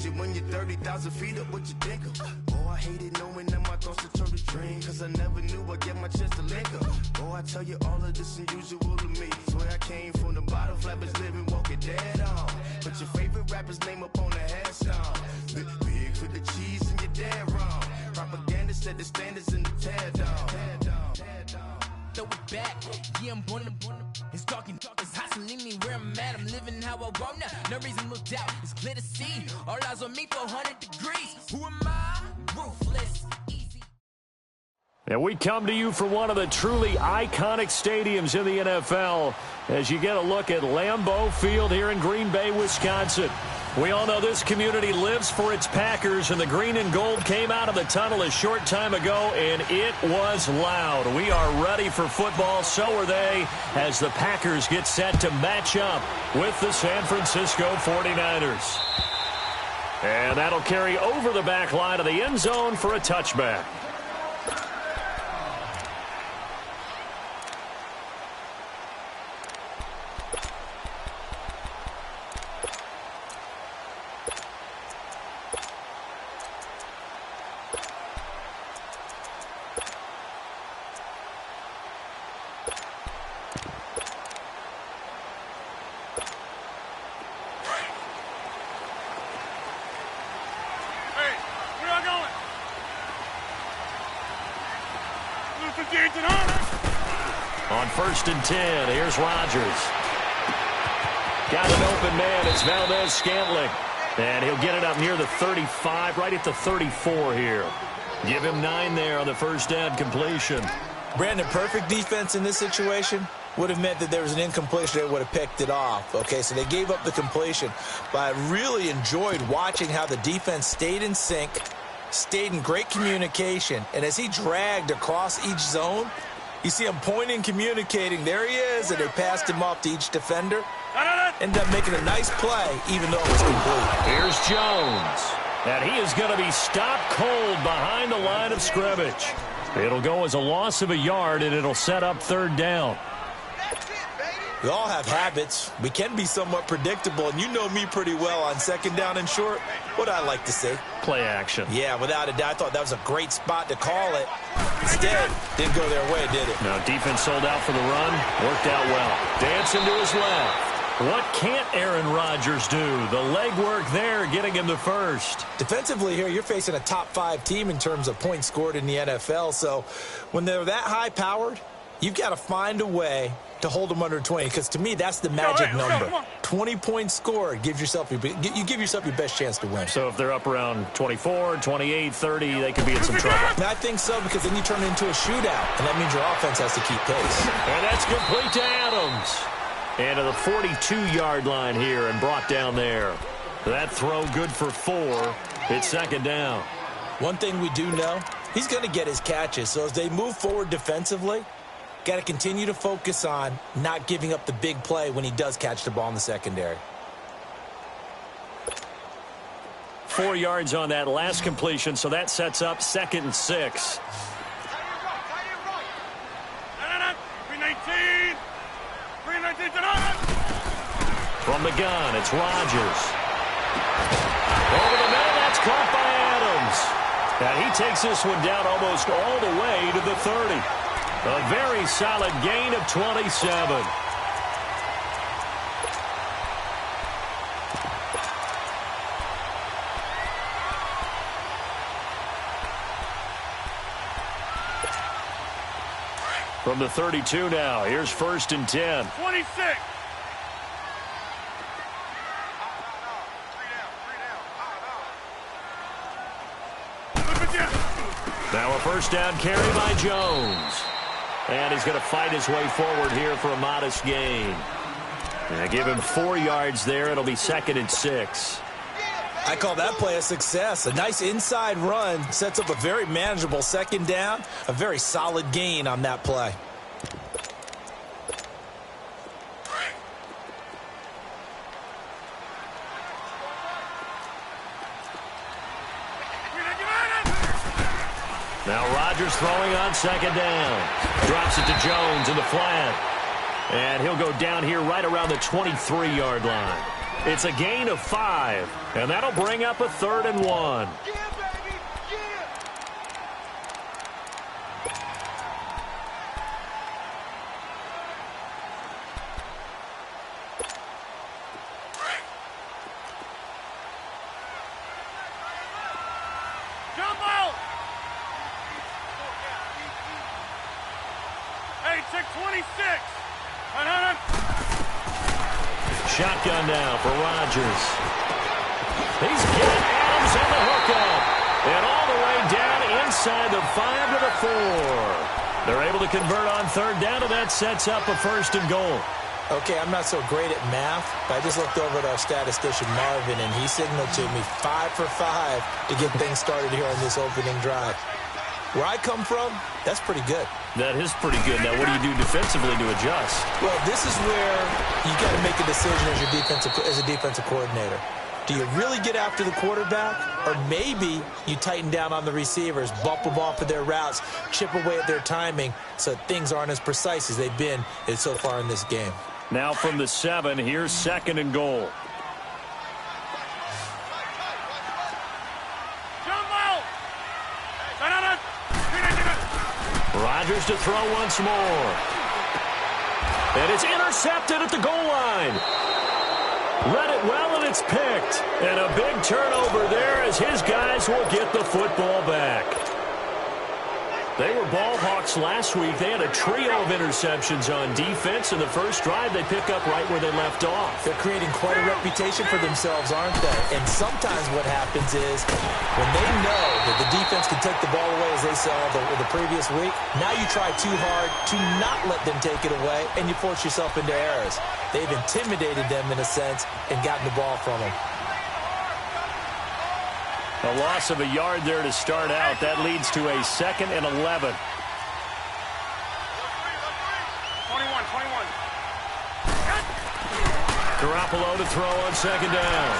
imagine when you're 30,000 feet up, what you think of? Oh, I hated knowing that my thoughts would turn to dreams, cause I never knew I'd get my chance to link up. Oh, I tell you all of this unusual to me. Swear I came from the bottom, flappers living, walking dead on. Put your favorite rapper's name up on the headstone. Big for the cheese and you're dead wrong. Propaganda set the standards in the tear down. Throw it back, yeah, I'm on the it's talking, it's hustling me where I'm at. I'm living how I want now. No reason to doubt, it's clear to see. All eyes on me, 400 degrees. Who am I? Ruthless. And we come to you from one of the truly iconic stadiums in the NFL as you get a look at Lambeau Field here in Green Bay, Wisconsin. We all know this community lives for its Packers, and the green and gold came out of the tunnel a short time ago, and it was loud. We are ready for football, so are they, as the Packers get set to match up with the San Francisco 49ers. And that'll carry over the back line of the end zone for a touchback. On 1st and 10, here's Rodgers. Got an open man. It's Valdez-Scantling. And he'll get it up near the 35, right at the 34 here. Give him 9 there on the first down completion. Brandon, perfect defense in this situation would have meant that there was an incompletion. They would have picked it off. Okay, so they gave up the completion. But I really enjoyed watching how the defense stayed in sync, stayed in great communication. And as he dragged across each zone, you see him pointing, communicating. There he is, and they passed him off to each defender. Ended up making a nice play, even though it was complete. Here's Jones. And he is going to be stopped cold behind the line of scrimmage. It'll go as a loss of a yard, and it'll set up 3rd down. We all have habits. We can be somewhat predictable, and you know me pretty well on 2nd down and short. What I like to see. Play action. Yeah, without a doubt. I thought that was a great spot to call it. Instead, didn't go their way, did it? No, defense sold out for the run. Worked out well. Dancing to his left. What can't Aaron Rodgers do? The legwork there getting him the first. Defensively here, you're facing a top 5 team in terms of points scored in the NFL. So when they're that high-powered, you've got to find a way to hold them under 20, because to me, that's the magic number. 20 points scored, you give yourself your best chance to win. So if they're up around 24, 28, 30, they could be in some trouble. And I think so, because then you turn it into a shootout, and that means your offense has to keep pace. And that's complete to Adams. And to the 42-yard line here and brought down there. That throw good for 4. It's 2nd down. One thing we do know, he's going to get his catches. So as they move forward defensively, got to continue to focus on not giving up the big play when he does catch the ball in the secondary. 4 yards on that last completion, so that sets up 2nd and 6. From the gun, it's Rodgers. Over the middle, that's caught by Adams. And he takes this one down almost all the way to the 30. A very solid gain of 27. From the 32 now, here's 1st and 10. 26. Now a first down carry by Jones. And he's going to fight his way forward here for a modest gain. And give him 4 yards there. It'll be 2nd and 6. I call that play a success. A nice inside run sets up a very manageable 2nd down. A very solid gain on that play. Now Rodgers throwing on 2nd down. Drops it to Jones in the flat. And he'll go down here right around the 23-yard line. It's a gain of 5, and that'll bring up a 3rd and 1. Shotgun now for Rodgers. He's got Adams on the hookup. And all the way down inside the 5 to the 4. They're able to convert on 3rd down, and that sets up a 1st and goal. Okay, I'm not so great at math, but I just looked over at our statistician, Marvin, and he signaled to me 5 for 5 to get things started here on this opening drive. Where I come from, that's pretty good. That is pretty good. Now, what do you do defensively to adjust? Well, this is where you got to make a decision as a defensive coordinator. Do you really get after the quarterback, or maybe you tighten down on the receivers, bump them off of their routes, chip away at their timing so things aren't as precise as they've been so far in this game? Now from the 7, here's 2nd and goal. Rodgers to throw once more. And it's intercepted at the goal line. Read it well, and it's picked. And a big turnover there as his guys will get the football back. They were ball hawks last week. They had a trio of interceptions on defense. In the first drive, they pick up right where they left off. They're creating quite a reputation for themselves, aren't they? And sometimes what happens is when they know that the defense can take the ball away, as they saw the previous week, now you try too hard to not let them take it away, and you force yourself into errors. They've intimidated them in a sense and gotten the ball from them. A loss of a yard there to start out. That leads to a 2nd and 11. 21. Garoppolo to throw on 2nd down.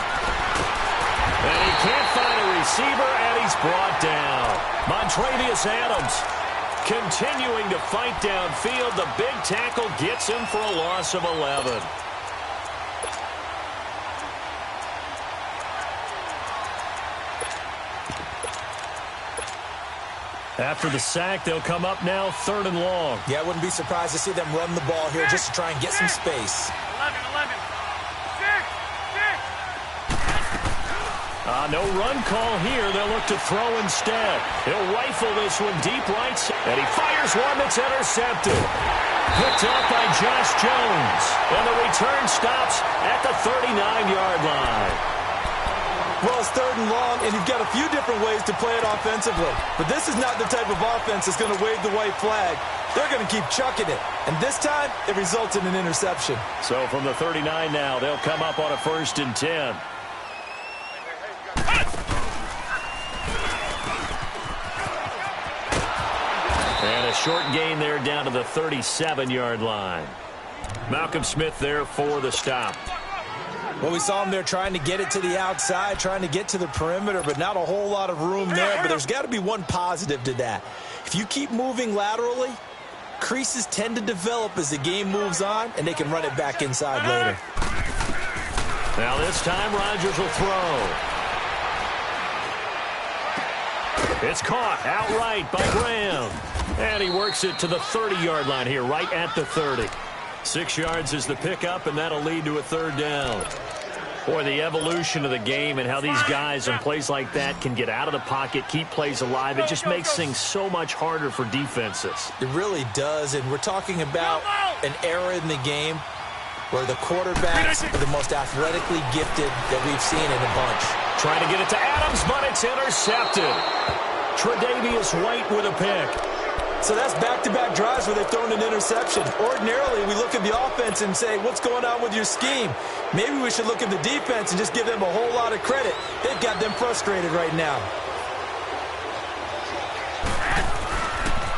And he can't find a receiver, and he's brought down. Montravius Adams continuing to fight downfield. The big tackle gets him for a loss of 11. After the sack, they'll come up now 3rd and long. Yeah, I wouldn't be surprised to see them run the ball here just to try and get some space. 11. No run call here. They'll look to throw instead. He'll rifle this one deep right side, and he fires one that's intercepted. Picked up by Josh Jones, and the return stops at the 39-yard line. Well, it's 3rd and long, and you've got a few different ways to play it offensively. But this is not the type of offense that's going to wave the white flag. They're going to keep chucking it. And this time, it results in an interception. So from the 39 now, they'll come up on a 1st and 10. And a short gain there down to the 37-yard line. Malcolm Smith there for the stop. Well, we saw him there trying to get it to the outside, trying to get to the perimeter, but not a whole lot of room there. But there's got to be one positive to that. If you keep moving laterally, creases tend to develop as the game moves on, and they can run it back inside later. Now this time, Rodgers will throw. It's caught outright by Graham. And he works it to the 30-yard line here, right at the 30. 6 yards is the pickup, and that'll lead to a 3rd down. Boy, the evolution of the game and how these guys on plays like that can get out of the pocket, keep plays alive, it just makes things so much harder for defenses. It really does, and we're talking about an era in the game where the quarterbacks are the most athletically gifted that we've seen in a bunch. Trying to get it to Adams, but it's intercepted. Tre'Davious White with a pick. So that's back-to-back drives where they've thrown an interception. Ordinarily, we look at the offense and say, what's going on with your scheme? Maybe we should look at the defense and just give them a whole lot of credit. They've got them frustrated right now.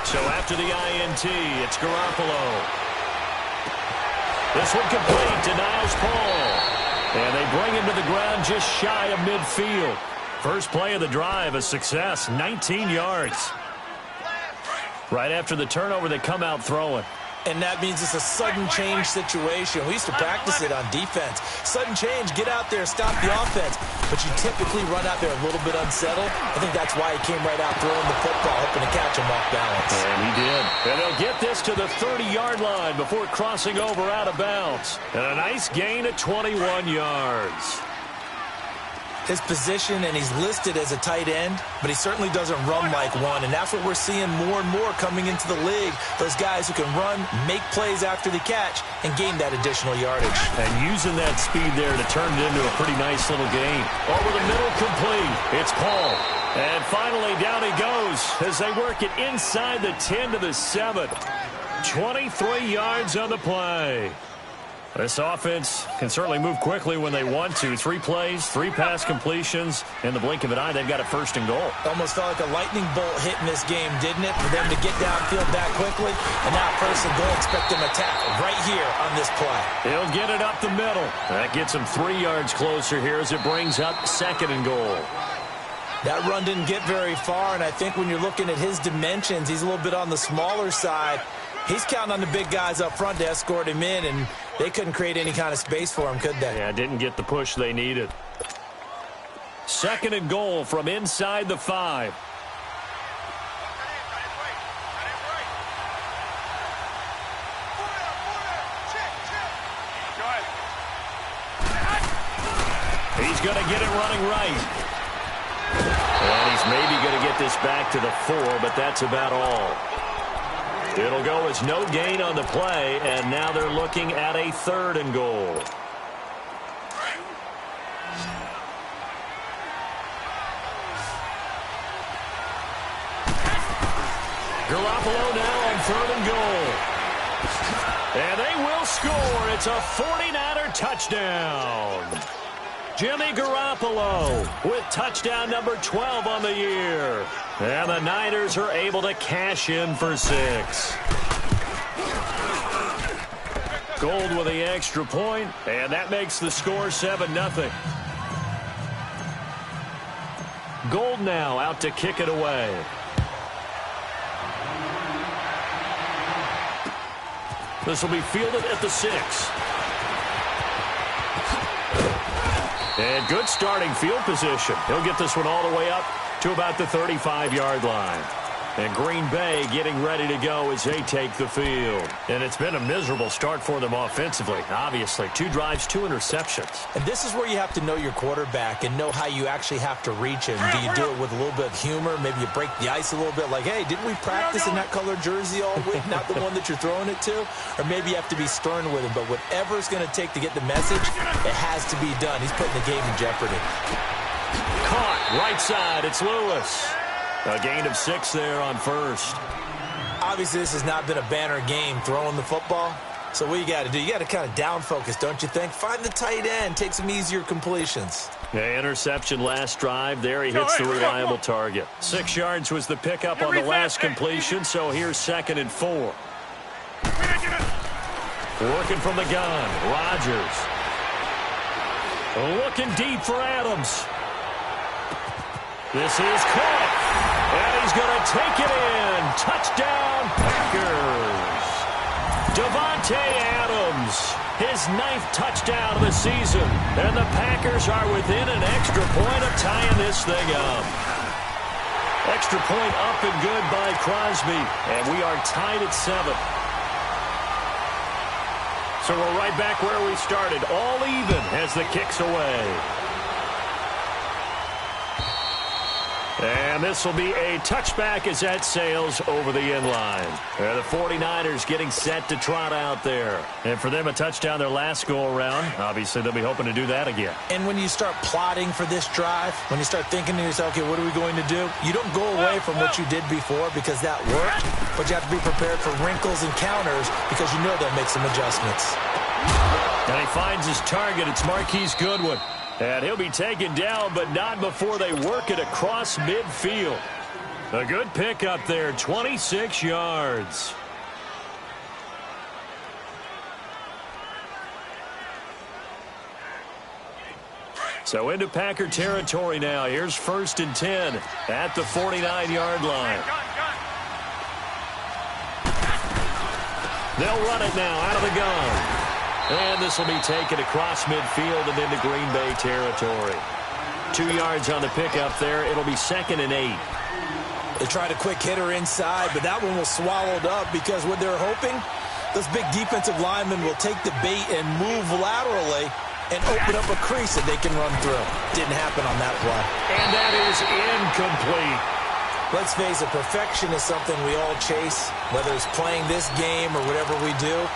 So after the INT, it's Garoppolo. This one complete to Niles Paul. And they bring him to the ground just shy of midfield. First play of the drive, a success, 19 yards. Right after the turnover, they come out throwing. And that means it's a sudden change situation. We used to practice it on defense. Sudden change, get out there, stop the offense. But you typically run out there a little bit unsettled. I think that's why he came right out throwing the football, hoping to catch him off balance. And he did. And they'll get this to the 30-yard line before crossing over out of bounds. And a nice gain of 21 yards. His position, and he's listed as a tight end, but he certainly doesn't run like one, and that's what we're seeing more and more coming into the league. Those guys who can run, make plays after the catch, and gain that additional yardage. And using that speed there to turn it into a pretty nice little gain. Over the middle, complete. It's Paul. And finally, down he goes as they work it inside the 10 to the 7. 23 yards on the play. This offense can certainly move quickly when they want to. 3 plays, 3 pass completions. In the blink of an eye, they've got a first and goal. Almost felt like a lightning bolt hit in this game, didn't it? For them to get downfield that quickly. And now first and goal, expect them to tackle right here on this play. He'll get it up the middle. That gets him 3 yards closer here as it brings up second and goal. That run didn't get very far, and I think when you're looking at his dimensions, he's a little bit on the smaller side. He's counting on the big guys up front to escort him in, and they couldn't create any kind of space for him, could they? Yeah, didn't get the push they needed. Second and goal from inside the 5. He's going to get it running right. And he's maybe going to get this back to the 4, but that's about all. It'll go as no gain on the play, and now they're looking at a third and goal. Garoppolo now on third and goal. And they will score. It's a 49er touchdown. Jimmy Garoppolo with touchdown number 12 on the year. And the Niners are able to cash in for 6. Gold with the extra point, and that makes the score 7-0. Gold now out to kick it away. This will be fielded at the 6. And good starting field position. He'll get this one all the way up to about the 35-yard line. And Green Bay getting ready to go as they take the field. And it's been a miserable start for them offensively, obviously. 2 drives, 2 interceptions. And this is where you have to know your quarterback and know how you actually have to reach him. Do you do it with a little bit of humor? Maybe you break the ice a little bit like, hey, didn't we practice in that color jersey all week? Not the one that you're throwing it to? Or maybe you have to be stern with him. But whatever it's going to take to get the message, it has to be done. He's putting the game in jeopardy. Caught right side. It's Lewis. A gain of 6 there on first. Obviously, this has not been a banner game throwing the football. So what you got to do, you got to kind of down focus, don't you think? Find the tight end, take some easier completions. Yeah, interception last drive. There he hits the reliable target. 6 yards was the pickup on the last completion, so here's second and 4. Working from the gun, Rodgers. Looking deep for Adams. This is caught, and he's going to take it in. Touchdown, Packers. Davante Adams, his 9th touchdown of the season, and the Packers are within an extra point of tying this thing up. Extra point up and good by Crosby, and we are tied at 7. So we're right back where we started, all even as the kick's away. And this will be a touchback as that sails over the end line. The 49ers getting set to trot out there. And for them, a touchdown their last go-around. Obviously, they'll be hoping to do that again. And when you start plotting for this drive, when you start thinking to yourself, okay, what are we going to do? You don't go away from what you did before because that worked, but you have to be prepared for wrinkles and counters because you know they'll make some adjustments. And he finds his target. It's Marquise Goodwin. And he'll be taken down, but not before they work it across midfield. A good pickup there, 26 yards. So into Packer territory now. Here's 1st and 10 at the 49-yard line. They'll run it now out of the gun. And this will be taken across midfield and into Green Bay territory. 2 yards on the pickup there. It'll be 2nd and 8. They tried a quick hitter inside, but that one was swallowed up because what they're hoping, those big defensive linemen will take the bait and move laterally and open up a crease that they can run through. Didn't happen on that play. And that is incomplete. Let's face it, perfection is something we all chase, whether it's playing this game or whatever we do.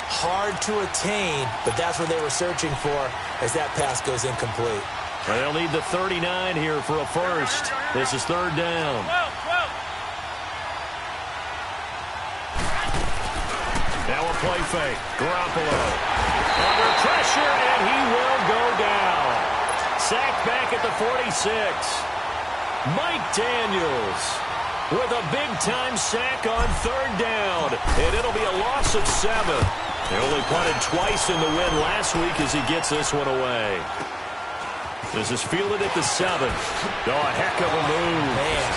Hard to attain, but that's what they were searching for as that pass goes incomplete. Well, they'll need the 39 here for a first. This is 3rd down. Now a play fake. Garoppolo under pressure, and he will go down. Sacked back at the 46. Mike Daniels with a big-time sack on 3rd down, and it'll be a loss of 7. They only punted twice in the win last week as he gets this one away. This is fielded at the 7th. Oh, a heck of a move. Man.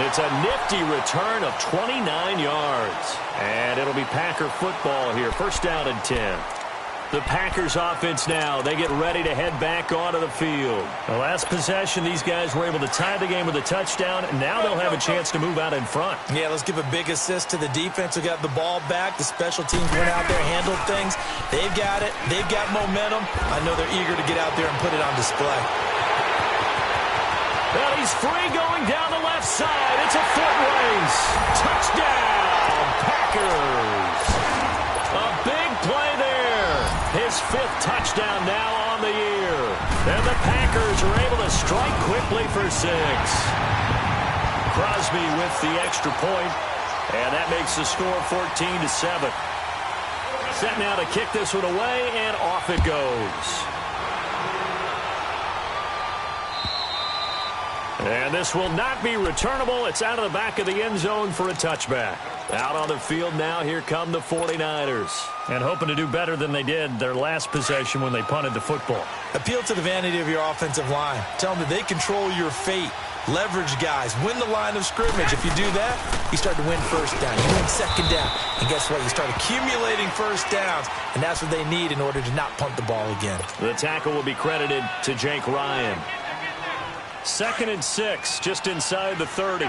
It's a nifty return of 29 yards. And it'll be Packer football here. 1st down and 10. The Packers offense now. They get ready to head back onto the field. The last possession, these guys were able to tie the game with a touchdown, and now they'll have a chance to move out in front. Yeah, let's give a big assist to the defense who got the ball back. The special teams went out there, handled things. They've got it. They've got momentum. I know they're eager to get out there and put it on display. Well, he's free going down the left side. It's a foot race. Touchdown, Packers. A big play there. His 5th touchdown now on the year. And the Packers are able to strike quickly for 6. Crosby with the extra point, and that makes the score 14-7. Set now to kick this one away, and off it goes. And this will not be returnable. It's out of the back of the end zone for a touchback. Out on the field now, here come the 49ers. And hoping to do better than they did their last possession when they punted the football. Appeal to the vanity of your offensive line. Tell them that they control your fate. Leverage guys. Win the line of scrimmage. If you do that, you start to win 1st down. You win 2nd down. And guess what? You start accumulating 1st downs. And that's what they need in order to not punt the ball again. The tackle will be credited to Jake Ryan. 2nd and 6, just inside the 30.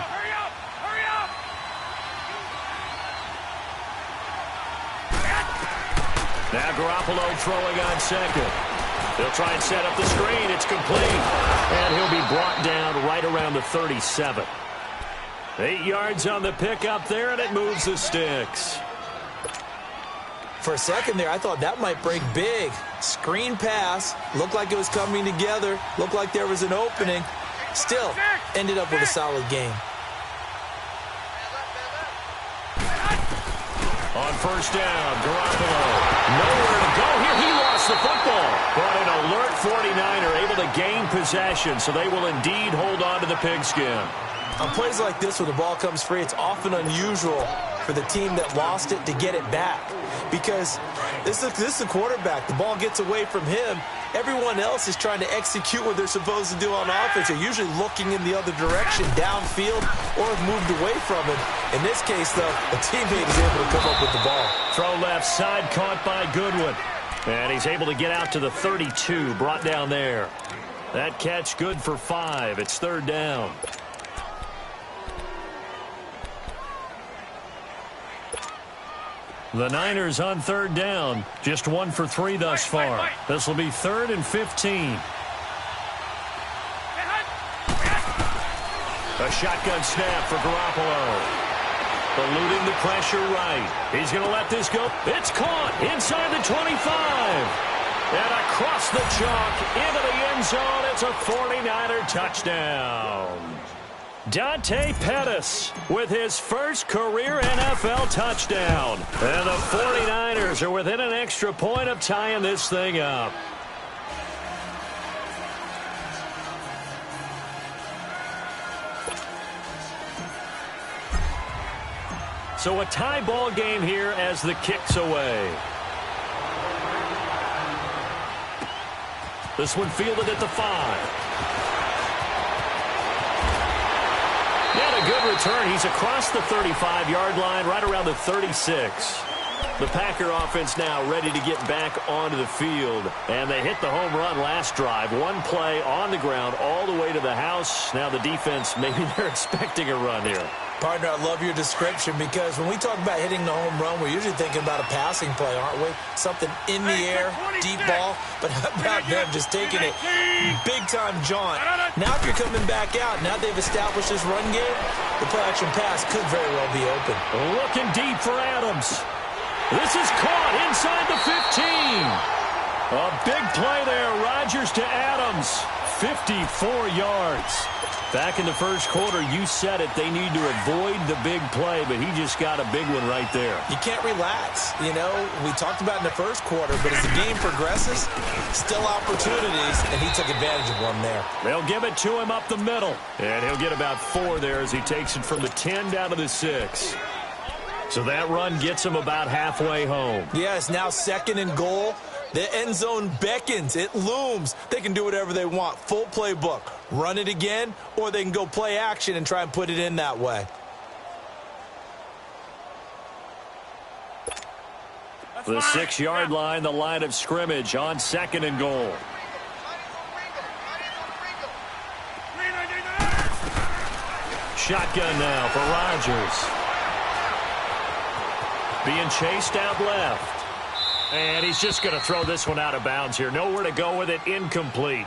Now Garoppolo throwing on 2nd. He'll try and set up the screen. It's complete. And he'll be brought down right around the 37. 8 yards on the pickup there, and it moves the sticks. For a second there, I thought that might break big. Screen pass. Looked like it was coming together. Looked like there was an opening. Still, ended up with a solid game. On 1st down, Garoppolo. Nowhere to go here. He lost the football. But an alert 49er able to gain possession, so they will indeed hold on to the pigskin. On plays like this where the ball comes free, it's often unusual for the team that lost it to get it back. Because this is the quarterback. The ball gets away from him. Everyone else is trying to execute what they're supposed to do on offense. They're usually looking in the other direction, downfield, or have moved away from it. In this case, though, a teammate is able to come up with the ball. Throw left side, caught by Goodwin. And he's able to get out to the 32, brought down there. That catch good for 5. It's 3rd down. The Niners on 3rd down. Just 1 for 3 thus far. This will be 3rd and 15. A shotgun snap for Garoppolo. Eluding the pressure right. He's going to let this go. It's caught inside the 25. And across the chalk into the end zone. It's a 49er touchdown. Dante Pettis with his first career NFL touchdown. And the 49ers are within an extra point of tying this thing up. So a tie ball game here as the kick's away. This one fielded at the 5. And a good return. He's across the 35-yard line, right around the 36. The Packer offense now ready to get back onto the field. And they hit the home run last drive. One play on the ground all the way to the house. Now the defense, maybe they're expecting a run here. Partner, I love your description because when we talk about hitting the home run, we're usually thinking about a passing play, aren't we? Something in the air, deep ball. But how about them just taking it big-time jaunt? Now if you're coming back out, now they've established this run game, the play-action pass could very well be open. Looking deep for Adams. This is caught inside the 15. A big play there. Rodgers to Adams. 54 yards. Back in the first quarter, you said it. They need to avoid the big play, but he just got a big one right there. You can't relax. You know, we talked about in the first quarter, but as the game progresses, still opportunities, and he took advantage of one there. They'll give it to him up the middle, and he'll get about 4 there as he takes it from the 10 down to the 6. So that run gets him about halfway home. Yeah, it's now 2nd and goal. The end zone beckons. It looms. They can do whatever they want. Full playbook. Run it again, or they can go play action and try and put it in that way. The 6-yard line, the line of scrimmage on 2nd and goal. Shotgun now for Rodgers. Being chased out left. And he's just going to throw this one out of bounds here. Nowhere to go with it. Incomplete.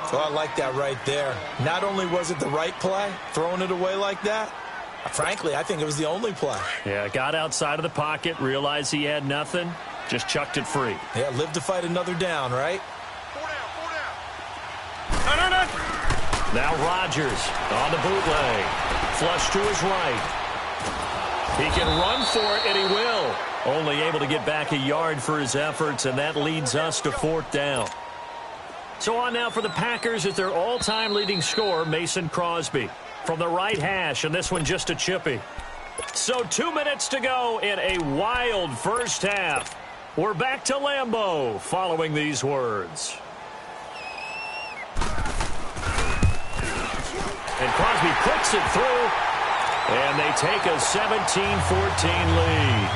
So I like that right there. Not only was it the right play, throwing it away like that, frankly, I think it was the only play. Yeah, got outside of the pocket, realized he had nothing, just chucked it free. Yeah, live to fight another down, right? 4 down. Now Rodgers on the bootleg. Flush to his right. He can run for it, and he will. Only able to get back a yard for his efforts, and that leads us to 4th down. So on now for the Packers is their all-time leading scorer, Mason Crosby. From the right hash, and this one just a chippy. So 2 minutes to go in a wild first half. We're back to Lambeau following these words. And Crosby puts it through, and they take a 17-14 lead.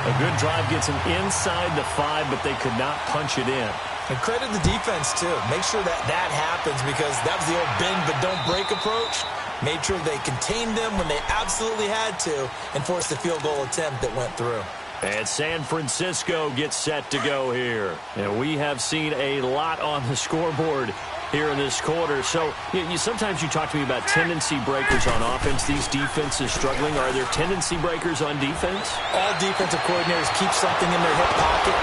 A good drive gets them inside the 5, but they could not punch it in. And credit the defense, too. Make sure that happens because that was the old bend but don't break approach. Made sure they contained them when they absolutely had to and forced the field goal attempt that went through. And San Francisco gets set to go here. And we have seen a lot on the scoreboard here in this quarter. So sometimes you talk to me about tendency breakers on offense. These defenses struggling. Are there tendency breakers on defense? All defensive coordinators keep something in their hip pocket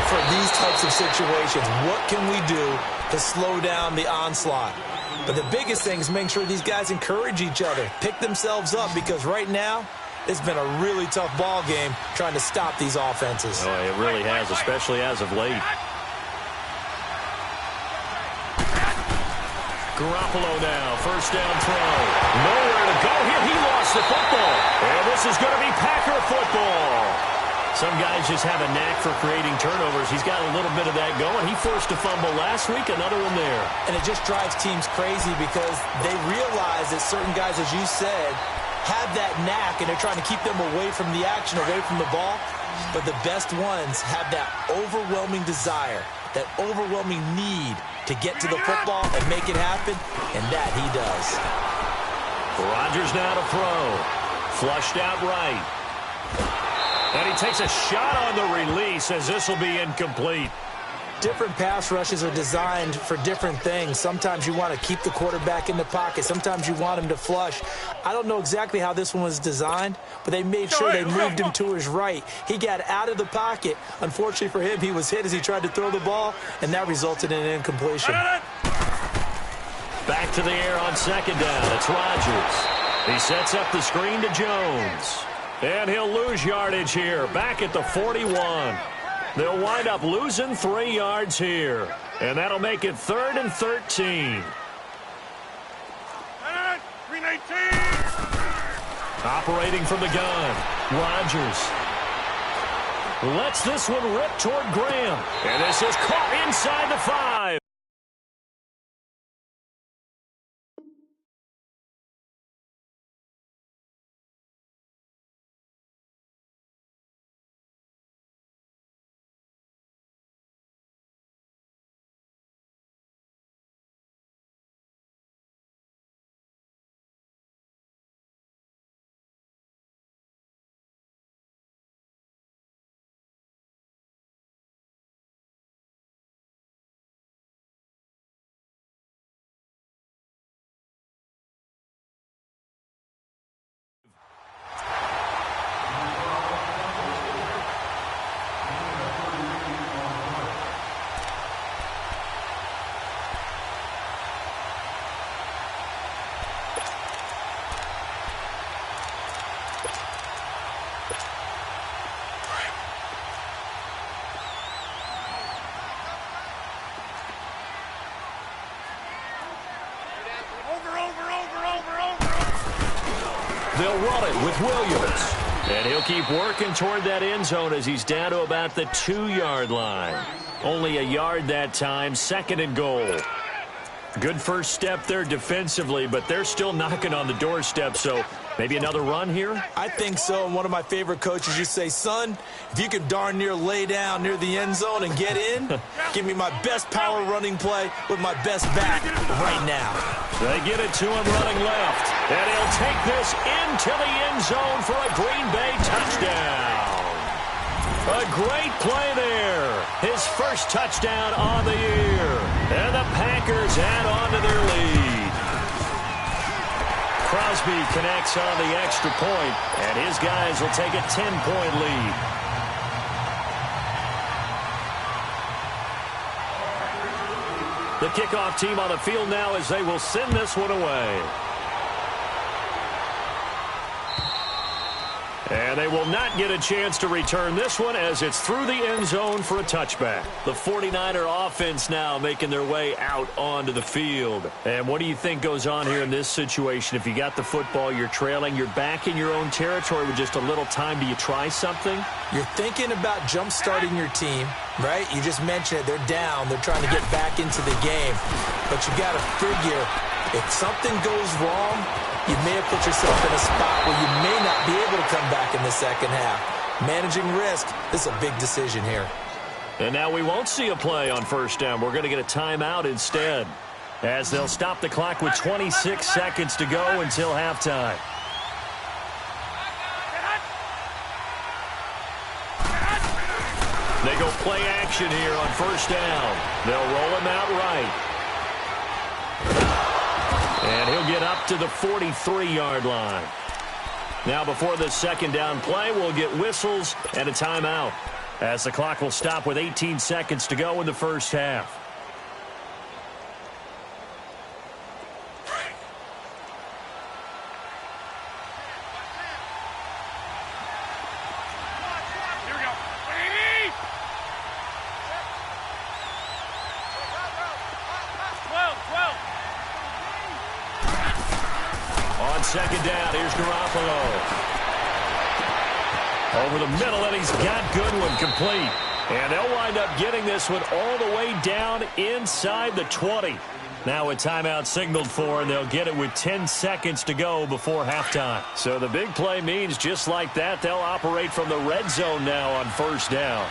for these types of situations. What can we do to slow down the onslaught? But the biggest thing is make sure these guys encourage each other, pick themselves up, because right now it's been a really tough ball game trying to stop these offenses. Oh, it really has, especially as of late. Garoppolo now, first down throw. Nowhere to go here. He lost the football. And this is going to be Packer football. Some guys just have a knack for creating turnovers. He's got a little bit of that going. He forced a fumble last week, another one there. And it just drives teams crazy because they realize that certain guys, as you said, have that knack, and they're trying to keep them away from the action, away from the ball. But the best ones have that overwhelming desire, that overwhelming need to get to the football and make it happen, and that he does. Rodgers now to throw. Flushed out right. And he takes a shot on the release as this will be incomplete. Different pass rushes are designed for different things. Sometimes you want to keep the quarterback in the pocket. Sometimes you want him to flush. I don't know exactly how this one was designed, but they made sure they moved him to his right. He got out of the pocket. Unfortunately for him, he was hit as he tried to throw the ball, and that resulted in an incompletion. Back to the air on second down. It's Rodgers. He sets up the screen to Jones. And he'll lose yardage here, back at the 41. They'll wind up losing 3 yards here. And that'll make it 3rd and 13. Operating from the gun, Rodgers lets this one rip toward Graham. And this is caught inside the 5. They'll run it with Williams. And he'll keep working toward that end zone as he's down to about the 2-yard line. Only a yard that time, 2nd and goal. Good first step there defensively, but they're still knocking on the doorstep, so maybe another run here? I think so. And one of my favorite coaches used to say, son, if you could darn near lay down near the end zone and get in, give me my best power running play with my best back right now. They get it to him running left, and he'll take this into the end zone for a Green Bay touchdown. A great play there. His first touchdown on the year. And the Packers add on to their lead. Crosby connects on the extra point, and his guys will take a 10-point lead. The kickoff team on the field now as they will send this one away. And they will not get a chance to return this one as it's through the end zone for a touchback. The 49er offense now making their way out onto the field. And what do you think goes on here in this situation? If you got the football, you're trailing, you're back in your own territory with just a little time. Do you try something? You're thinking about jump-starting your team, right? You just mentioned it. They're down. They're trying to get back into the game. But you got to figure if something goes wrong, you may have put yourself in a spot where you may not be able to come back in the second half. Managing risk, this is a big decision here. And now we won't see a play on first down. We're going to get a timeout instead, as they'll stop the clock with 26 seconds to go until halftime. They go play action here on first down. They'll roll him out right. And he'll get up to the 43-yard line. Now before this second down play, we'll get whistles and a timeout, as the clock will stop with 18 seconds to go in the first half. Second down, here's Garoppolo. Over the middle, and he's got Goodwin complete. And they'll wind up getting this one all the way down inside the 20. Now a timeout signaled for, and they'll get it with 10 seconds to go before halftime. So the big play means just like that, they'll operate from the red zone now on first down.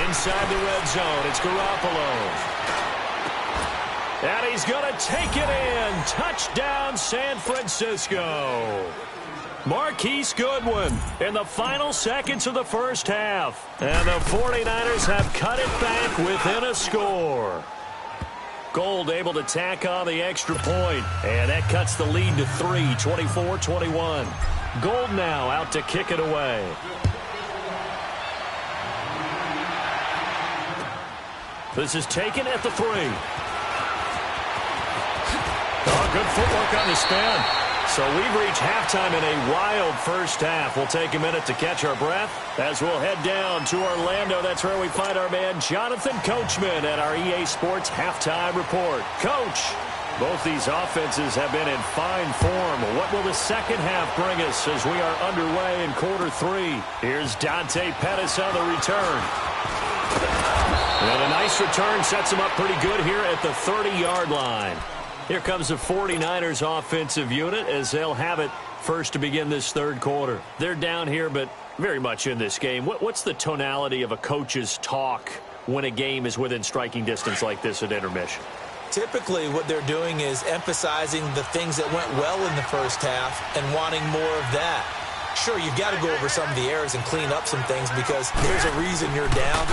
Inside the red zone, it's Garoppolo. And he's going to take it in. Touchdown, San Francisco. Marquise Goodwin in the final seconds of the first half. And the 49ers have cut it back within a score. Gold able to tack on the extra point. And that cuts the lead to 3, 24-21. Gold now out to kick it away. This is taken at the 3. Oh, good footwork on the spin. So we've reached halftime in a wild first half. We'll take a minute to catch our breath as we'll head down to Orlando. That's where we find our man Jonathan Coachman at our EA Sports Halftime Report. Coach, both these offenses have been in fine form. What will the second half bring us as we are underway in quarter 3? Here's Dante Pettis on the return. And a nice return sets him up pretty good here at the 30-yard line. Here comes the 49ers offensive unit as they'll have it first to begin this third quarter. They're down here, but very much in this game. What's the tonality of a coach's talk when a game is within striking distance like this at intermission? Typically, what they're doing is emphasizing the things that went well in the first half and wanting more of that. Sure, you've got to go over some of the errors and clean up some things because there's a reason you're down.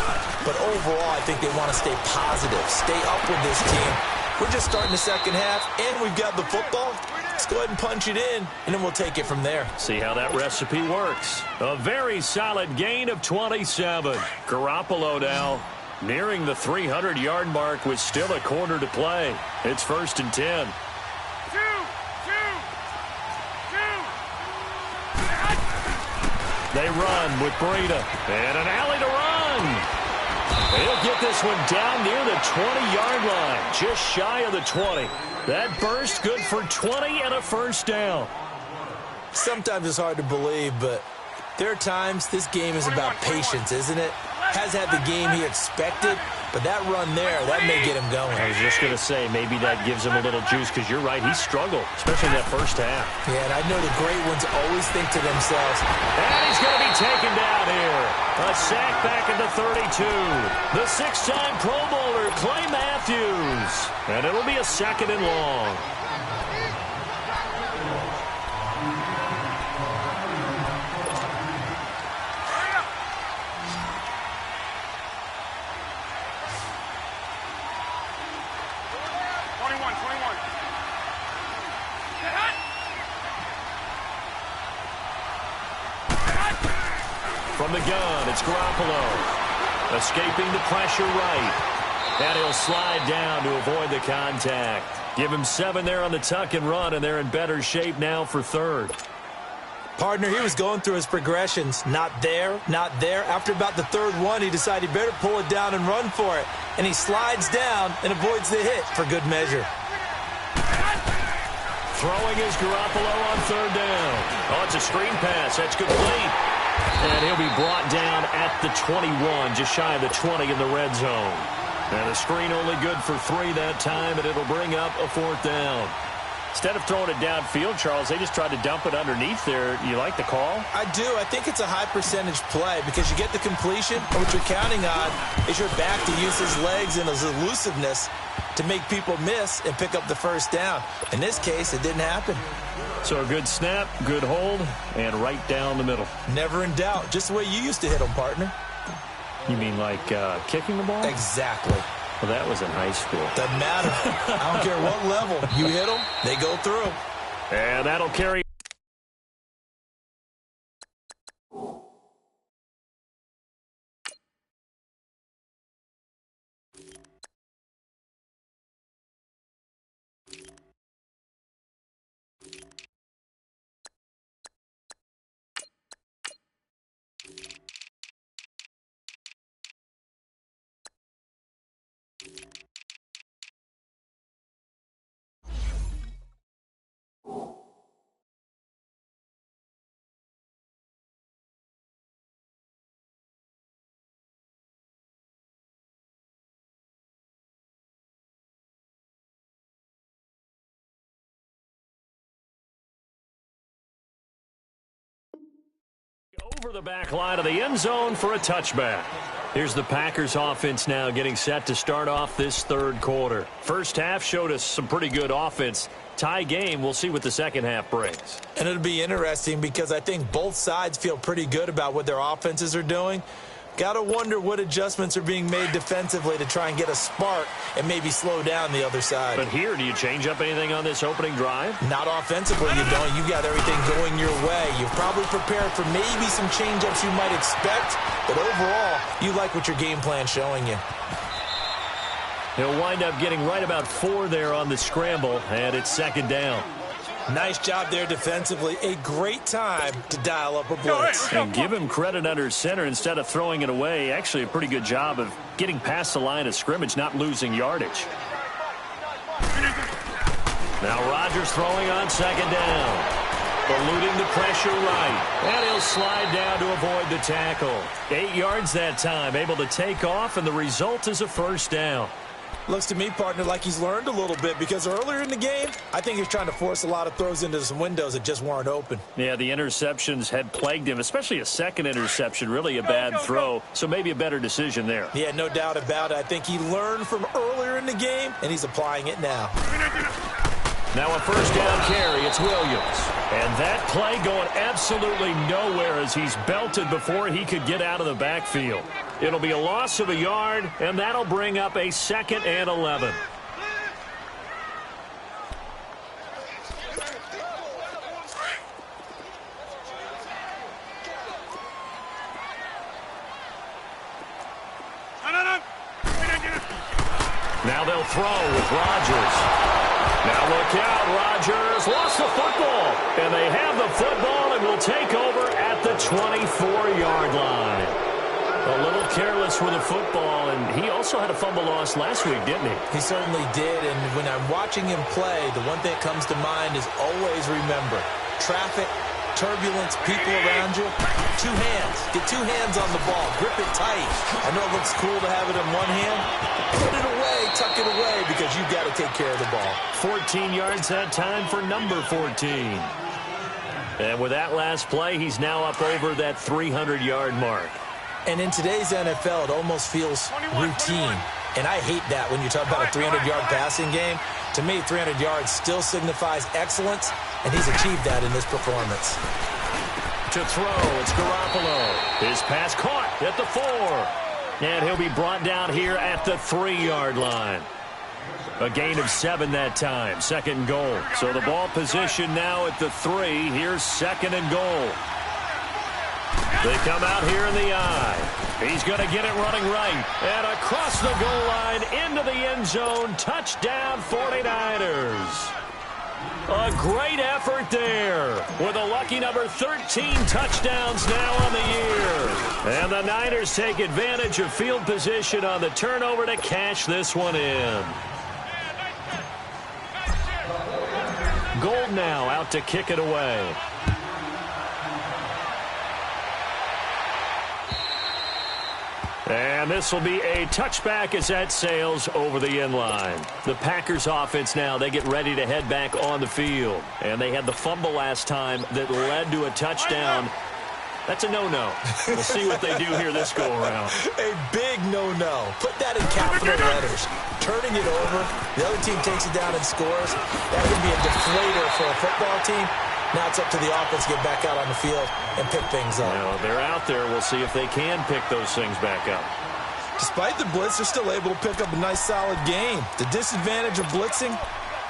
But overall, I think they want to stay positive, stay up with this team. We're just starting the second half, and we've got the football. Let's go ahead and punch it in, and then we'll take it from there. See how that recipe works. A very solid gain of 27. Garoppolo now nearing the 300-yard mark with still a quarter to play. It's 1st and 10. They run with Breida. And an alley to run. He'll get this one down near the 20-yard line, just shy of the 20. That burst good for 20 and a first down. Sometimes it's hard to believe, but there are times this game is about patience, isn't it? Has had the game he expected, but that run there, that may get him going. I was just going to say, maybe that gives him a little juice, because you're right, he struggled, especially in that first half. Yeah, and I know the great ones always think to themselves, and he's going to be taken down here. A sack back at the 32. The six-time Pro Bowler, Clay Matthews. And it'll be a second and long. From the gun, it's Garoppolo. Escaping the pressure right. And he'll slide down to avoid the contact. Give him 7 there on the tuck and run, and they're in better shape now for third. Partner, he was going through his progressions. Not there, not there. After about the third one, he decided he better pull it down and run for it. And he slides down and avoids the hit for good measure. Throwing is Garoppolo on third down. Oh, it's a screen pass. That's complete. And he'll be brought down at the 21, just shy of the 20 in the red zone. And the screen only good for 3 that time, and it'll bring up a fourth down. Instead of throwing it downfield, Charles, they just tried to dump it underneath there. You like the call? I do. I think it's a high-percentage play because you get the completion, and what you're counting on is your back to use his legs and his elusiveness to make people miss and pick up the first down. In this case, it didn't happen. So a good snap, good hold, and right down the middle. Never in doubt. Just the way you used to hit them, partner. You mean like kicking the ball? Exactly. Well, that was in high school. Doesn't matter. I don't care what level. You hit them, they go through. And that'll carry. Over the back line of the end zone for a touchback. Here's the Packers offense now getting set to start off this third quarter. First half showed us some pretty good offense. Tie game, we'll see what the second half brings. And it'll be interesting because I think both sides feel pretty good about what their offenses are doing. Got to wonder what adjustments are being made defensively to try and get a spark and maybe slow down the other side. But here, do you change up anything on this opening drive? Not offensively, you don't. You got everything going your way. You're probably prepared for maybe some change-ups you might expect, but overall, you like what your game plan's showing you. He'll wind up getting right about 4 there on the scramble, and it's second down. Nice job there defensively. A great time to dial up a blitz. And give him credit under center instead of throwing it away. Actually, a pretty good job of getting past the line of scrimmage, not losing yardage. Now Rodgers throwing on second down. Eluding the pressure right. And he'll slide down to avoid the tackle. 8 yards that time, able to take off, and the result is a first down. Looks to me, partner, like he's learned a little bit because earlier in the game, I think he was trying to force a lot of throws into some windows that just weren't open. Yeah, the interceptions had plagued him, especially a second interception, really a bad throw, so maybe a better decision there. Yeah, no doubt about it. I think he learned from earlier in the game, and he's applying it now. Now a first down carry, it's Williams. And that play going absolutely nowhere as he's belted before he could get out of the backfield. It'll be a loss of a yard, and that'll bring up a 2nd and 11. Now they'll throw with Rodgers. Now look out, Rodgers lost the football, and they have the football and will take over at the 24-yard line. A little careless with a football, and he also had a fumble loss last week, didn't he? He certainly did, and when I'm watching him play, the one thing that comes to mind is always remember, traffic, turbulence, people around you, two hands. Get two hands on the ball. Grip it tight. I know it looks cool to have it in one hand. Put it away, tuck it away, because you've got to take care of the ball. 14 yards that time for number 14. And with that last play, he's now up over that 300-yard mark. And in today's NFL, it almost feels routine. And I hate that when you talk about a 300-yard passing game. To me, 300 yards still signifies excellence, and he's achieved that in this performance. To throw, it's Garoppolo. His pass caught at the 4. And he'll be brought down here at the 3-yard line. A gain of 7 that time, second and goal. So the ball position now at the 3. Here's second and goal. They come out here in the eye. He's going to get it running right. And across the goal line into the end zone. Touchdown 49ers. A great effort there with a lucky number 13 touchdowns now on the year. And the Niners take advantage of field position on the turnover to cash this one in. Gold now out to kick it away. And this will be a touchback as that sails over the end line. The Packers offense now, they get ready to head back on the field. And they had the fumble last time that led to a touchdown. That's a no-no. We'll see what they do here this go-around. A big no-no. Put that in capital letters. Turning it over, the other team takes it down and scores. That would be a deflator for a football team. Now it's up to the offense to get back out on the field and pick things up. Well, they're out there. We'll see if they can pick those things back up. Despite the blitz, they're still able to pick up a nice, solid gain. The disadvantage of blitzing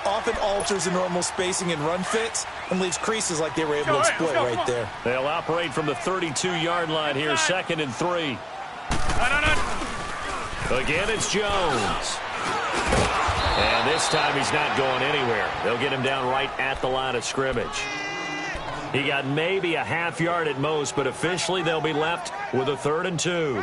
often alters the normal spacing and run fits and leaves creases like they were able to exploit right there. They'll operate from the 32-yard line here, second and 3. Again, it's Jones. And this time he's not going anywhere. They'll get him down right at the line of scrimmage. He got maybe a half yard at most, but officially they'll be left with a 3rd and 2.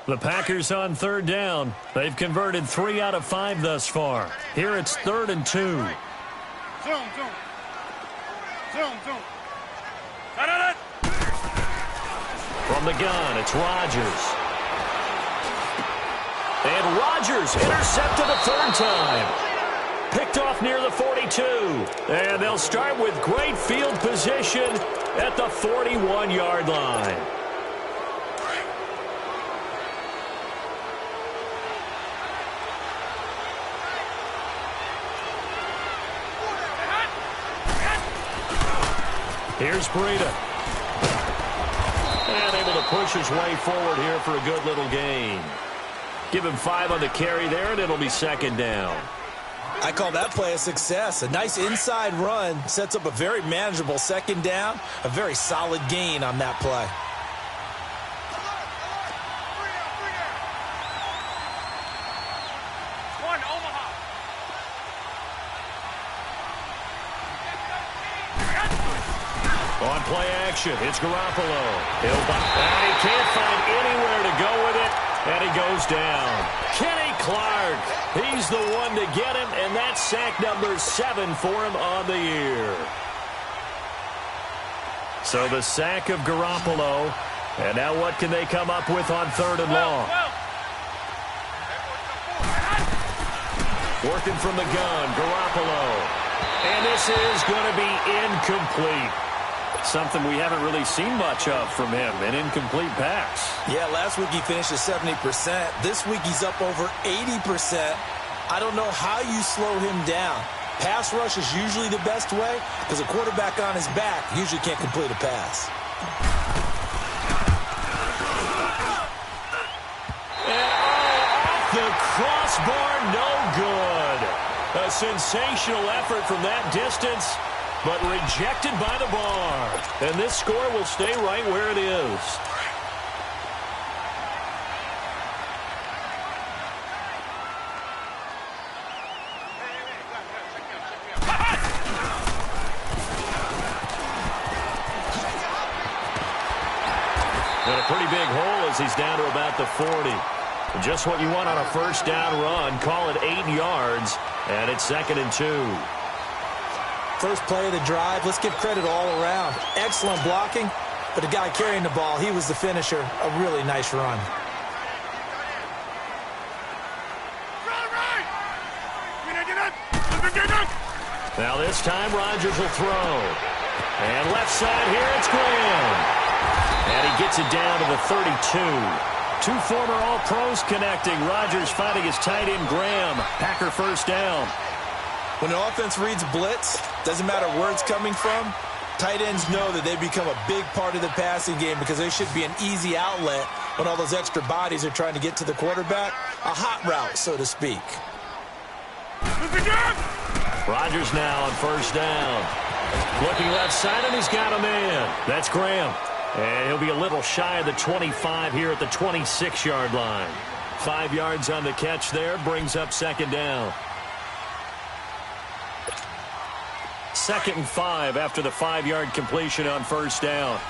The Packers on 3rd down. They've converted 3 out of 5 thus far. Here it's 3rd and 2. Zoom. From the gun, it's Rodgers. And Rodgers intercepted a 3rd time. Picked off near the 42. And they'll start with great field position at the 41-yard line. Here's Breida. And able to push his way forward here for a good little gain. Give him 5 on the carry there, and it'll be 2nd down. I call that play a success. A nice inside run sets up a very manageable 2nd down. A very solid gain on that play. On play action, it's Garoppolo. And he can't find anywhere to go with it, and he goes down. Kenny Clark, he's the one to get him, and that's sack number 7 for him on the year. So the sack of Garoppolo, and now what can they come up with on 3rd and long? Working from the gun, Garoppolo. And this is going to be incomplete. Something we haven't really seen much of from him, an incomplete pass. Yeah, last week he finished at 70%. This week he's up over 80%. I don't know how you slow him down. Pass rush is usually the best way because a quarterback on his back usually can't complete a pass. And off the crossbar, no good. A sensational effort from that distance, but rejected by the bar. And this score will stay right where it is. pretty big hole as he's down to about the 40. Just what you want on a first down run. Call it 8 yards, and it's 2nd and 2. First play of the drive, let's give credit all around. Excellent blocking, but the guy carrying the ball, he was the finisher. A really nice run. Now this time Rodgers will throw. And left side here, it's Graham. And he gets it down to the 32. 2 former All-Pros connecting. Rodgers finding his tight end Graham. Packer first down. When the offense reads blitz, doesn't matter where it's coming from, tight ends know that they become a big part of the passing game because they should be an easy outlet when all those extra bodies are trying to get to the quarterback. A hot route, so to speak. Rodgers now on first down. Looking left side, and he's got a man. That's Graham. And he'll be a little shy of the 25 here at the 26-yard line. 5 yards on the catch there, brings up 2nd down. 2nd and 5 after the 5-yard completion on first down.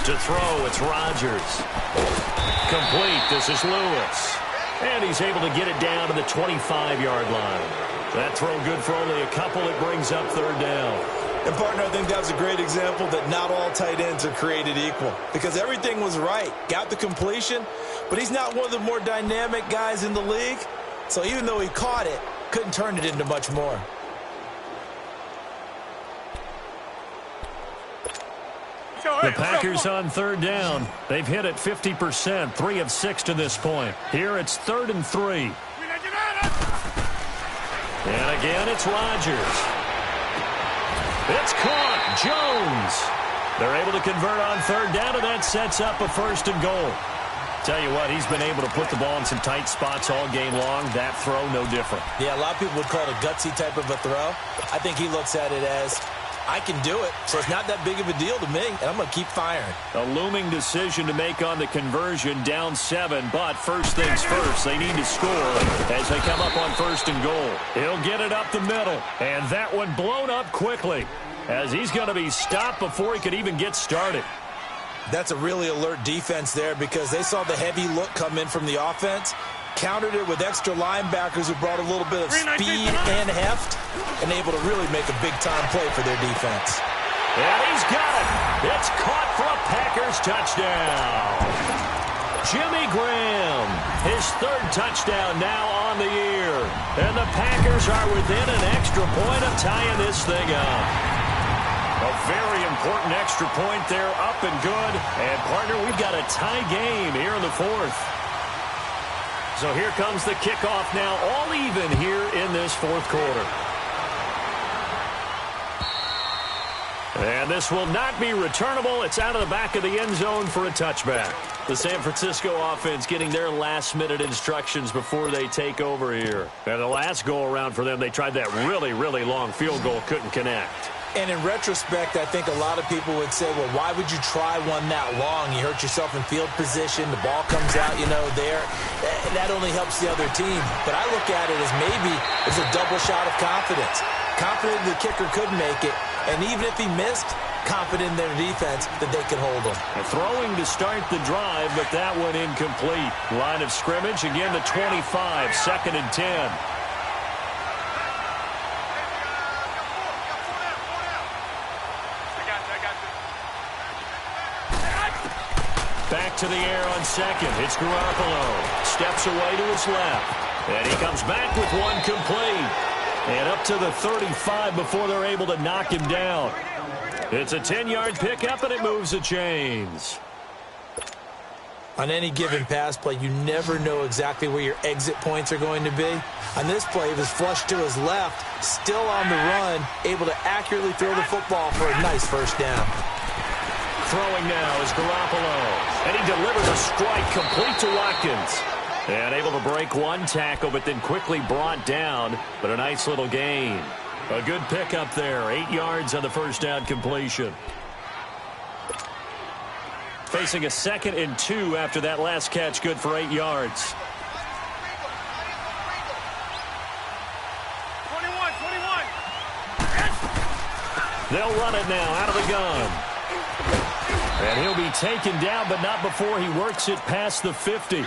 To throw, it's Rodgers. Complete, this is Lewis. And he's able to get it down to the 25-yard line. That throw good for only a couple. It brings up 3rd down. And, partner, I think that was a great example that not all tight ends are created equal. Because everything was right. Got the completion, but he's not one of the more dynamic guys in the league. So even though he caught it, couldn't turn it into much more. The Packers on 3rd down. They've hit it 50%, 3 of 6 to this point. Here it's 3rd and 3. And again, it's Rodgers. It's caught. Jones. They're able to convert on 3rd down, and that sets up a 1st and goal. Tell you what, he's been able to put the ball in some tight spots all game long. That throw, no different. Yeah, a lot of people would call it a gutsy type of a throw. I think he looks at it as, I can do it, so it's not that big of a deal to me, and I'm going to keep firing. A looming decision to make on the conversion, down 7, but first things first, they need to score as they come up on 1st and goal. He'll get it up the middle, and that one blown up quickly as he's going to be stopped before he could even get started. That's a really alert defense there because they saw the heavy look come in from the offense, countered it with extra linebackers who brought a little bit of speed and heft, and able to really make a big-time play for their defense. And he's got it. It's caught for a Packers touchdown. Jimmy Graham, his 3rd touchdown now on the year. And the Packers are within an extra point of tying this thing up. A very important extra point there, up and good. And, partner, we've got a tie game here in the 4th. So here comes the kickoff now, all even here in this 4th quarter. And this will not be returnable. It's out of the back of the end zone for a touchback. The San Francisco offense getting their last-minute instructions before they take over here. And the last go-around for them, they tried that really, really long field goal, couldn't connect. And in retrospect, I think a lot of people would say, well, why would you try one that long? You hurt yourself in field position. The ball comes out, there. That only helps the other team. But I look at it as maybe it's a double shot of confidence. Confident the kicker could make it. And even if he missed, confident in their defense that they could hold him. Throwing to start the drive, but that one incomplete. Line of scrimmage, again the 25, 2nd and 10. Back to the air on 2nd. It's Garoppolo. Steps away to his left. And he comes back with one complete. And up to the 35 before they're able to knock him down. It's a 10-yard pickup, and it moves the chains. On any given pass play, you never know exactly where your exit points are going to be. On this play, he was flushed to his left, still on the run, able to accurately throw the football for a nice 1st down. Throwing now is Garoppolo. And he delivers a strike complete to Watkins. And able to break one tackle, but then quickly brought down. But a nice little gain. A good pickup there. 8 yards on the 1st down completion. Facing a 2nd and 2 after that last catch. Good for 8 yards. 21. They'll run it now out of the gun. And he'll be taken down, but not before he works it past the 50.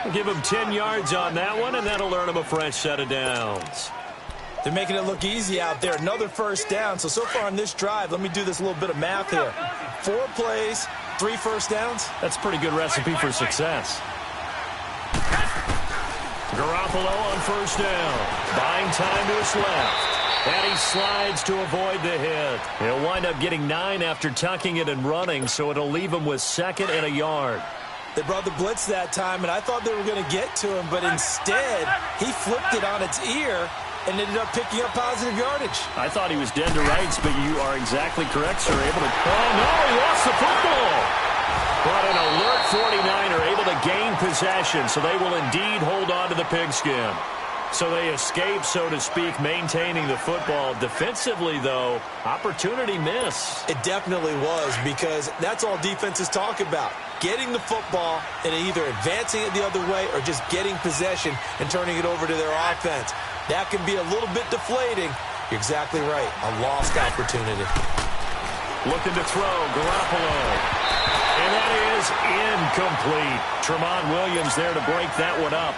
We'll give him 10 yards on that one, and that'll earn him a fresh set of downs. They're making it look easy out there. Another first down. So far on this drive, let me do this little bit of math here. 4 plays, 3 first downs. That's a pretty good recipe for success. Garoppolo on first down. Buying time to his left. And he slides to avoid the hit. He'll wind up getting 9 after tucking it and running, so it'll leave him with 2nd and a yard. They brought the blitz that time, and I thought they were going to get to him, but instead, he flipped it on its ear and ended up picking up positive yardage. I thought he was dead to rights, but you are exactly correct, sir. Able to... Oh, no, he lost the football. But an alert 49er able to gain possession, so they will indeed hold on to the pigskin. So they escape, so to speak, maintaining the football. Defensively, though, opportunity miss. It definitely was, because that's all defenses talk about. Getting the football and either advancing it the other way or just getting possession and turning it over to their offense. That can be a little bit deflating. You're exactly right. A lost opportunity. Looking to throw, Garoppolo. And that is incomplete. Tramon Williams there to break that one up.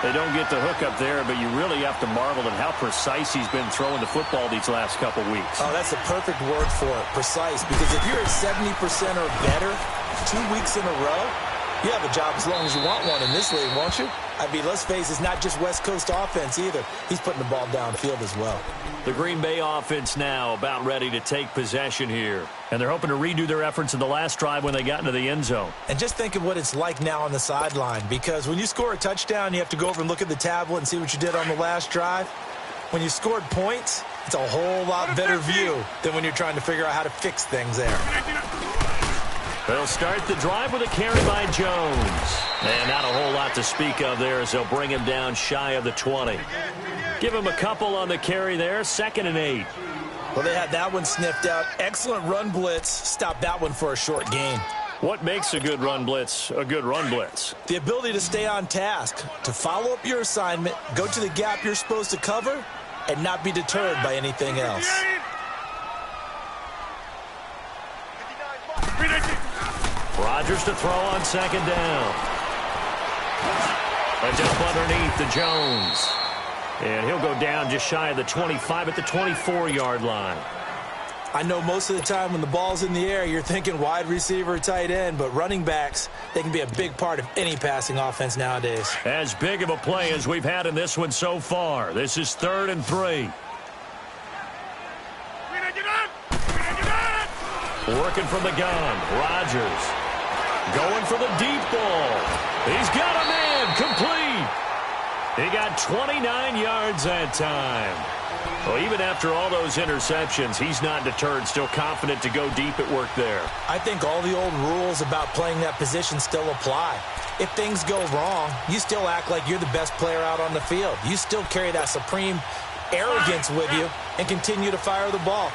They don't get the hook up there, but you really have to marvel at how precise he's been throwing the football these last couple weeks. Oh, that's the perfect word for it, precise. Because if you're at 70% or better 2 weeks in a row, you have a job as long as you want one in this league, won't you? I mean, let's face it, it's not just West Coast offense either. He's putting the ball downfield as well. The Green Bay offense now about ready to take possession here. And they're hoping to redo their efforts in the last drive when they got into the end zone. And just think of what it's like now on the sideline, because when you score a touchdown, you have to go over and look at the tablet and see what you did on the last drive. When you scored points, it's a whole lot better view than when you're trying to figure out how to fix things there. They'll start the drive with a carry by Jones. And not a whole lot to speak of there as they'll bring him down shy of the 20. Give him a couple on the carry there, 2nd and 8. Well, they had that one sniffed out. Excellent run blitz. Stopped that one for a short gain. What makes a good run blitz a good run blitz? The ability to stay on task, to follow up your assignment, go to the gap you're supposed to cover, and not be deterred by anything else. Rodgers to throw on 2nd down. A jump underneath to Jones. And he'll go down just shy of the 25 at the 24-yard line. I know most of the time when the ball's in the air, you're thinking wide receiver, tight end, but running backs, they can be a big part of any passing offense nowadays. As big of a play as we've had in this one so far. This is 3rd and 3. Working from the gun, Rodgers. Going for the deep ball. He's got a man, complete. He got 29 yards that time. Well, even after all those interceptions, he's not deterred, still confident to go deep at work there. I think all the old rules about playing that position still apply. If things go wrong, you still act like you're the best player out on the field. You still carry that supreme arrogance with you and continue to fire the ball.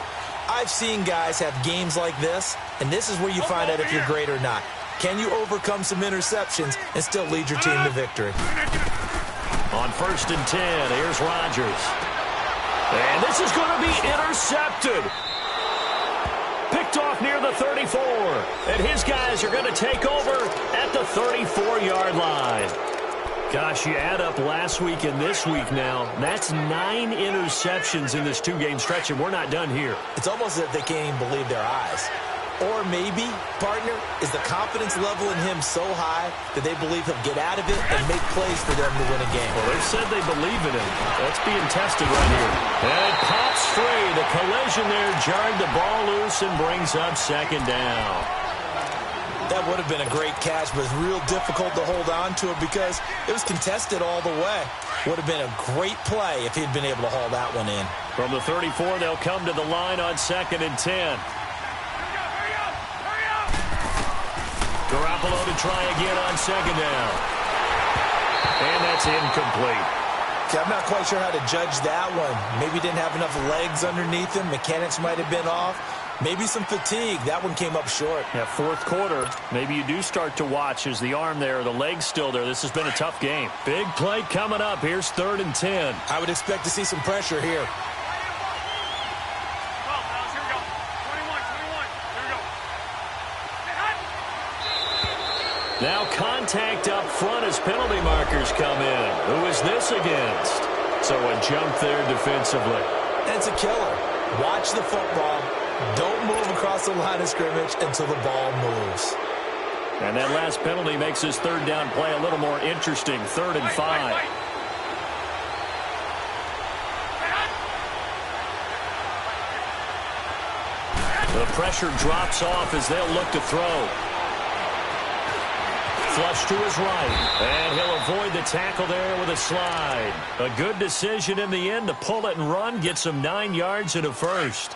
I've seen guys have games like this, and this is where you find out if you're great or not. Can you overcome some interceptions and still lead your team to victory? On 1st and 10, here's Rodgers. And this is going to be intercepted. Picked off near the 34. And his guys are going to take over at the 34-yard line. Gosh, you add up last week and this week now. That's 9 interceptions in this 2-game stretch, and we're not done here. It's almost as if they can't even believe their eyes. Or maybe, partner, is the confidence level in him so high that they believe he'll get out of it and make plays for them to win a game. Well, they've said they believe in him. That's being tested right here. And it pops free. The collision there jarred the ball loose and brings up 2nd down. That would have been a great catch, but it's real difficult to hold on to it because it was contested all the way. Would have been a great play if he'd been able to haul that one in. From the 34, they'll come to the line on 2nd and 10. Garoppolo to try again on 2nd down. And that's incomplete. Okay, I'm not quite sure how to judge that one. Maybe didn't have enough legs underneath him. Mechanics might have been off. Maybe some fatigue. That one came up short. Yeah, 4th quarter. Maybe you do start to watch as the arm there, the leg's still there. This has been a tough game. Big play coming up. Here's 3rd and 10. I would expect to see some pressure here. Now contact up front as penalty markers come in. Who is this against? So a jump there defensively. It's a killer. Watch the football. Don't move across the line of scrimmage until the ball moves. And that last penalty makes his third down play a little more interesting. 3rd and 5. The pressure drops off as they'll look to throw. Flush to his right, and he'll avoid the tackle there with a slide. A good decision in the end to pull it and run, get some 9 yards and a first.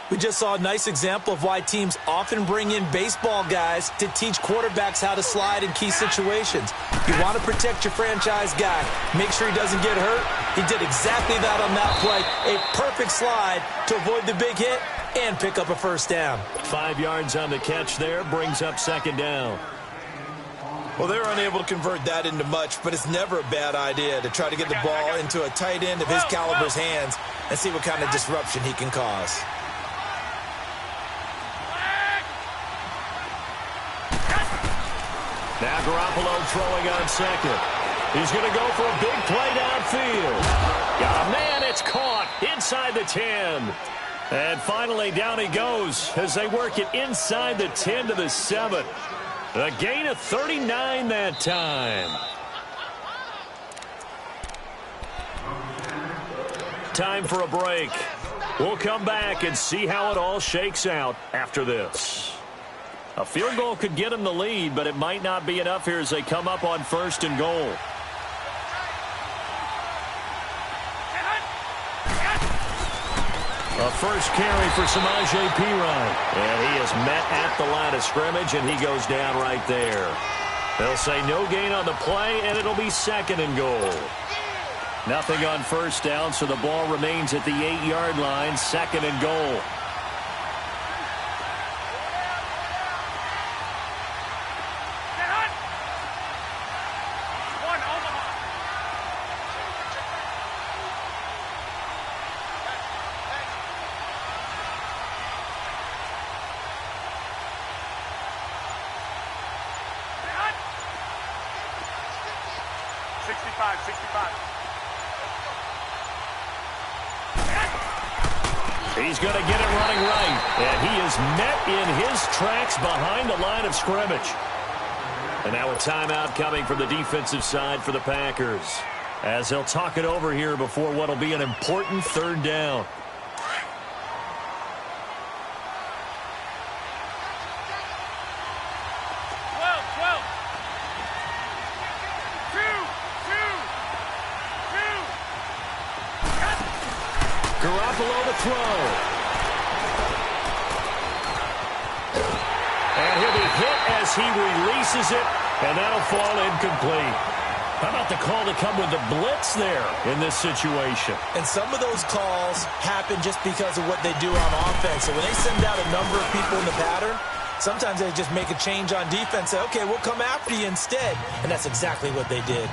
We just saw a nice example of why teams often bring in baseball guys to teach quarterbacks how to slide in key situations. You want to protect your franchise guy. Make sure he doesn't get hurt. He did exactly that on that play. A perfect slide to avoid the big hit and pick up a first down. 5 yards on the catch there, brings up 2nd down. Well, they're unable to convert that into much, but it's never a bad idea to try to get the ball into a tight end of his caliber's hands and see what kind of disruption he can cause. Now Garoppolo throwing on 2nd. He's going to go for a big play downfield. Got a man, it's caught inside the 10. And finally down he goes as they work it inside the 10 to the 7. A gain of 39 that time. Time for a break. We'll come back and see how it all shakes out after this. A field goal could get them the lead, but it might not be enough here as they come up on 1st and goal. A first carry for Samaje Perine. And he is met at the line of scrimmage, and he goes down right there. They'll say no gain on the play, and it'll be 2nd and goal. Nothing on 1st down, so the ball remains at the 8-yard line, 2nd and goal. He's going to get it running right. And he is met in his tracks behind the line of scrimmage. And now a timeout coming from the defensive side for the Packers, as they'll talk it over here before what will be an important 3rd down. Garoppolo to throw. And he'll be hit as he releases it, and that'll fall incomplete. How about the call to come with the blitz there in this situation? And some of those calls happen just because of what they do on offense. So when they send out a number of people in the pattern, sometimes they just make a change on defense. Say, okay, we'll come after you instead. And that's exactly what they did.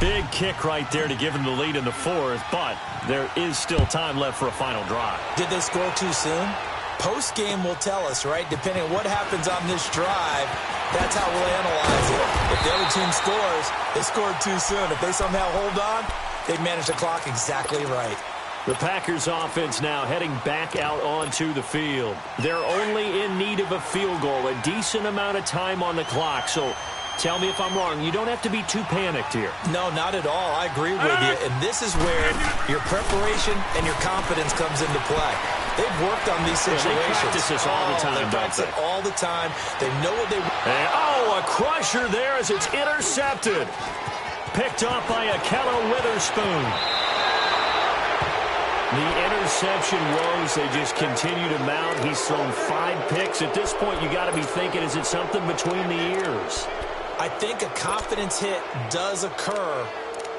Big kick right there to give them the lead in the 4th, but there is still time left for a final drive. Did they score too soon? Post-game will tell us, right? Depending on what happens on this drive, that's how we'll analyze it. If the other team scores, they scored too soon. If they somehow hold on, they manage the clock exactly right. The Packers offense now heading back out onto the field. They're only in need of a field goal, a decent amount of time on the clock. So tell me if I'm wrong. You don't have to be too panicked here. No, not at all. I agree with you. And this is where your preparation and your confidence comes into play. They've worked on these situations. They practice this all the time, they practice it all the time. They know what they want. And, a crusher there as it's intercepted. Picked off by Akello Witherspoon. The interception woes, they just continue to mount. He's thrown 5 picks. At this point, you got to be thinking, is it something between the ears? I think a confidence hit does occur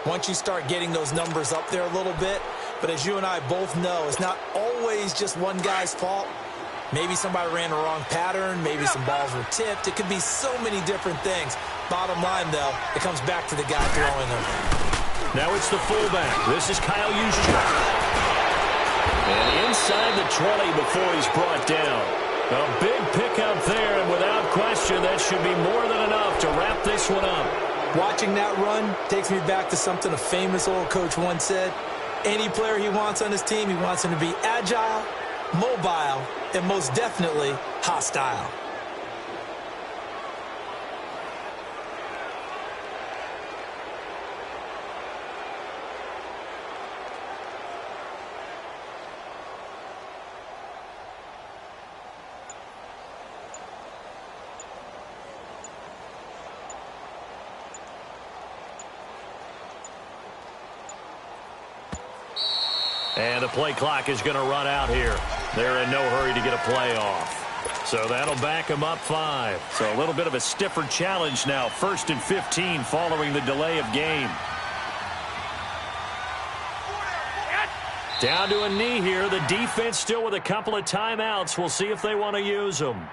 once you start getting those numbers up there a little bit. But as you and I both know, it's not always just one guy's fault. Maybe somebody ran the wrong pattern. Maybe some balls were tipped. It could be so many different things. Bottom line, though, it comes back to the guy throwing them. Now it's the fullback. This is Kyle Juszczyk. And inside the 20 before he's brought down. A big pickup there, and without question, that should be more than enough to wrap this one up. Watching that run takes me back to something a famous old coach once said. Any player he wants on his team, he wants him to be agile, mobile, and most definitely hostile. And the play clock is going to run out here. They're in no hurry to get a play off. So that'll back them up 5. So a little bit of a stiffer challenge now. 1st and 15 following the delay of game. Down to a knee here. The defense still with a couple of timeouts. We'll see if they want to use them.